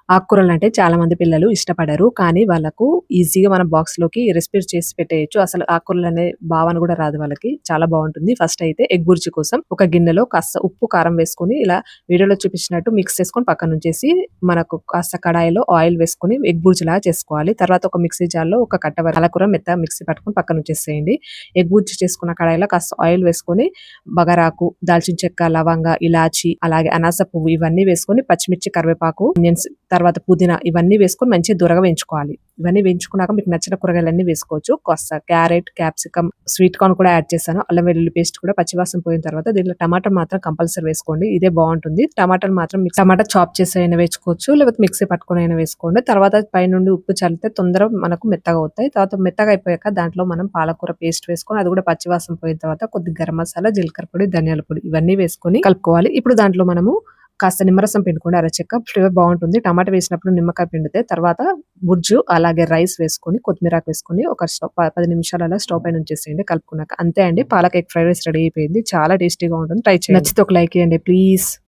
ఆకుకూరలంటే చాలా మంది పిల్లలు ఇష్టపడరు. కానీ వాళ్ళకు ఈజీగా మనం బాక్స్‌లోకి రెసిపీ చేసి పెట్టేయొచ్చు. అసలు ఆకుకూరలనే భావన గూడా రాదు వాళ్ళకి. చాలా బావుంటుంది. ఫస్ట్ అయితే ఎగ్ బుర్జీ కోసం ఒక గిన్నెలో కాస్త ఉప్పు, కారం వేసుకొని ఇలా వీడియోలో చూపించినట్టు మిక్స్ చేసుకొని పక్కనుంచేసి, మనకు కాస్త కడాయిలో ఆయిల్ వేసుకొని ఎగ్ బుర్జీలాగా చేసుకోవాలి. తర్వాత ఒక మిక్సీ జార్‌లో ఒక కట్ట వరకు పాలకూర మెత్తగా మిక్సీ పట్టుకొని పక్కనుంచేసేయండి. ఎగ్ బుర్జీ చేసుకున్న కడాయిలో కాస్త ఆయిల్ వేసుకొని బగారాకు, దాల్చిన చెక్క, లవంగ, ఇలాచి, అలాగే అనాస పువ్వు ఇవన్నీ వేసుకొని పచ్చిమిర్చి, కరివేపాకు, ఆనియన్స్, తర్వాత పుదీనా ఇవన్నీ వేసుకొని మంచిగా దూరగా వేయించుకోవాలి. ఇవన్నీ వేయించుకున్నాక మీకు నచ్చిన కూరగాయలన్నీ వేసుకోవచ్చు. కాస్త క్యారెట్, క్యాప్సికమ్, స్వీట్ కార్న్ కూడా యాడ్ చేశాను. అల్లం వెల్లుల్లి పేస్ట్ కూడా పచ్చివాసన పోయిన తర్వాత దీంట్లో టమాటా మాత్రం కంపల్సరీ వేసుకోండి. ఇదే బావుంటుంది. టమాటాలు మాత్రం టమాటా చాప్ చేసి అయినా వేసుకోవచ్చు. లేకపోతే మిక్సీ పట్టుకొని అయినా వేసుకోండి. తర్వాత పైనుండి ఉప్పు చల్లితే తొందరగా మనకు మెత్తగా అవుతాయి. తర్వాత మెత్తగా అయిపోయాక దాంట్లో మనం పాలకూర పేస్ట్ వేసుకొని అది కూడా పచ్చివాసన పోయిన తర్వాత కొద్దిగా గరం మసాలా, జీలకర్ర పొడి, ధనియాల పొడి ఇవన్నీ వేసుకొని కలుపుకోవాలి. ఇప్పుడు దాంట్లో మనము కాస్త నిమ్మరసం పిండుకోండి అరచెక్క. ఫ్లేవర్ బావుంటుంది. టమాటా వేసినప్పుడు నిమ్మకాయ పిండితే తర్వాత బుర్జు అలాగే రైస్ వేసుకొని కొత్తిమీరాకు వేసుకొని ఒక 10 నిమిషాలు అలా స్టవ్ పైన ఉంచేసేయండి కలుపుకున్నాక. అంతే అండి, palak egg fried rice ready అయిపోయింది. చాలా టేస్టీగా ఉంటుంది. ట్రై చేయండి. నచ్చితే ఒక లైక్ ఇయ్యండి ప్లీజ్.